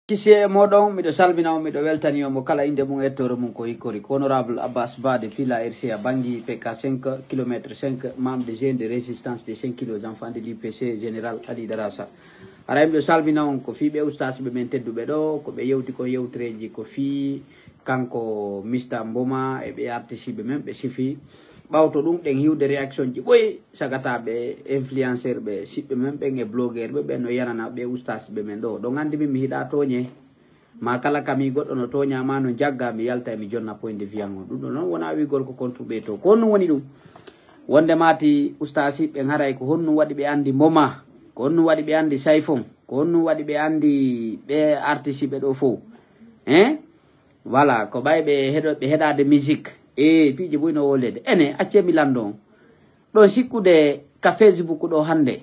Kisiye modon miɗo salmina miɗo weltani mo kala inde mum ettore mum ko hikkori ko honorable Abbas Ba de Fila RCA bangi PK 5 km 5 membre de jeune de résistance des 5 kilos enfants de l'IPC général Ali Darassa ara miɗo salmina on ko fiɓe ustasi ɓe men tedduɓe ɗo ko ɓe yewti ko yewtreji ko fi kanko Mr Mboma e ɓe artisiɓe men ɓe sifi ɓawto ɗum ɗen hiwde réaction ji ɓoyi sagataɓe influenceur ɓe siɓɓe men ɓen e blogueur ɓe ɓen no yanana ɓe ustasi ɓe men ɗo ɗon andi min mi hiɗa toñe ma kala kami goɗɗo no toñama no jagga mi yalta mi jonna point de vue an on ɗum ɗo noon wona wigol ko contribué to ko honnum woni ɗum wonde mati ustasi ɓen haray ko honnum waɗi ɓe andi Mboma ko honnum waɗi ɓe andi Sayfon ko honnum waɗi ɓe andi ɓe artisiɓe ɗo fo voilà ko ɓay ɓe heɗade musique piiji boyno wolede ene accemi lando on ɗon sikkude ka Facebook ɗo hande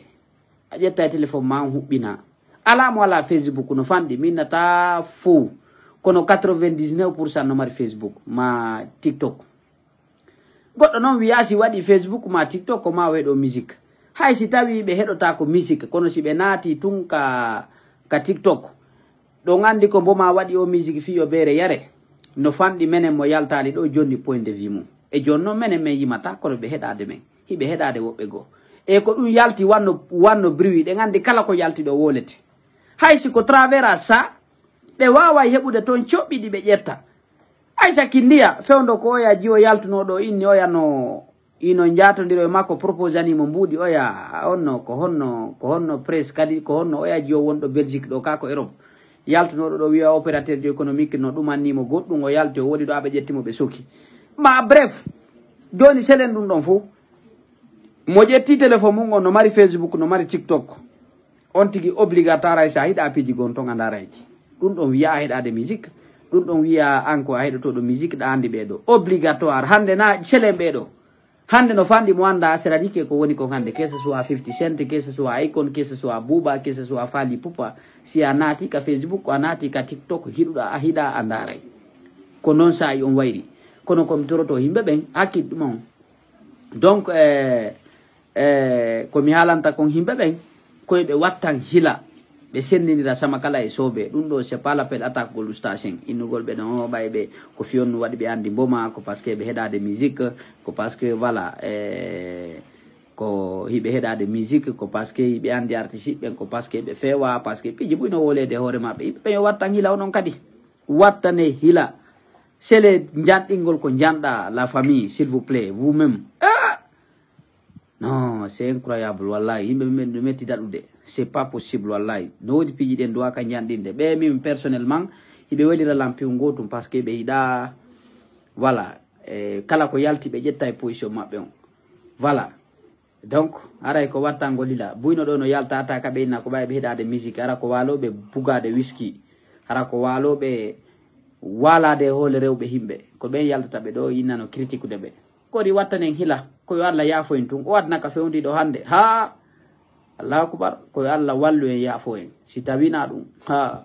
a ƴetta e téléphone ma huɓɓina ala mo wala Facebook no fanɗi min nata fou kono 99% no mari Facebook ma TikTok goɗɗo noon wiya si waɗi Facebook ma TikTok ko ma weɗo musique hay si tawi ɓe heɗota ko musique kono si ɓe naati tun ka TikTok ɗon andi ko Mboma waɗi o musique fiyo beere yare no fanɗi menen mo yaltali ɗo jonni point de vue mum e joni noon menen min yimata kono ɓe heɗade men hiɓe heɗade woɓɓe goo e ko ɗum yalti wanno bruit ɗen andi kala ko yalti ɗo wolete hay siko travers ça ɓe wawa heɓude toon coɓɓiɗi ɓe ƴetta hay saki ndiya fewdo ko oya jiyo yaltunoɗo inni oya no ino jatodiro e makko propose animo mbuuɗi oya onno ko honno presse kadi ko honno oya jiyo wonɗo Belgique ɗo ka ko Europe yaltunoɗo ɗo wiya opérateur de économique no ɗum annimo goɗɗum o yalti o woɗi ɗo aɓe ƴettimo ɓe soki ma bref joni selen ɗum ɗon fo mo ƴetti téléphone mum on no mari Facebook no mari TikTok on tigui obligatoire sa hiɗa piiji gon ton a darayki ɗum ɗon wiya a heɗade musique ɗum ɗon wiya an ko a heɗotoɗo musique ɗa andi ɓeɗo obligatoire hande na selen ɓeɗo hande no fanɗi mo anda c'est-à-dire ko woni ko hande que ce soit 50 Cent que ce soit Akon que ce soit Bouba que ce soit Fally Ipupa si a naati ka Facebook a naati ka TikTok hiɗuɗa a hiɗa a daray ko noon sayi on wayri kono komi toroto yimɓe ɓen hakkil ɗum on donc komi haalanta kon yimɓe ɓen koyeɓe wattan hila ɓe sendinira sama kala e soɓe ɗum ɗo c'est pas l'appel attaque gol station innugol ɓe ɗon ɓayɓe ko fiyonno waɗi ɓe andi Mboma ko par ce que ɓe heɗade musique ko par ce que voilà ko hiɓe heɗade musique ko par ce que yiɓe andi artiste ɓen ko par ce que ɓe fewa par ce que piiji ɓuyno wolede hoore maɓɓe yimɓe ɓen yo wattan hila onon kadi wattane hila sele janɗingol ko janɗa la famille s'il vous plaît vous même non c'est incroyable wallahi yimɓe men ɗo metti daɗude c'est pas possible wallahi no wodi piiji ɗen duwa ka janɗinde ɓe min personnellement hiɓe walira lampion gotum par ce que ɓe yiɗa voilà kala ko yalti ɓe ƴetta e position maɓɓe on voilà donc aray ko wattangol lila buyno ɗo no yaltata kaɓe inna ko ɓawi ɓe heɗade musique ara ko waloɓe bugade whisky ara ko waloɓe walade hoole rewɓe himɓe ko ɓen yaltata ɓe ɗo inna no critique de ɓe kodi wattanen hila koyo Allah yaafo en tun o adnaka fewdiɗo hande ha Allahu akbar koyo Allah wallu en yaafo en si tawina ɗum ha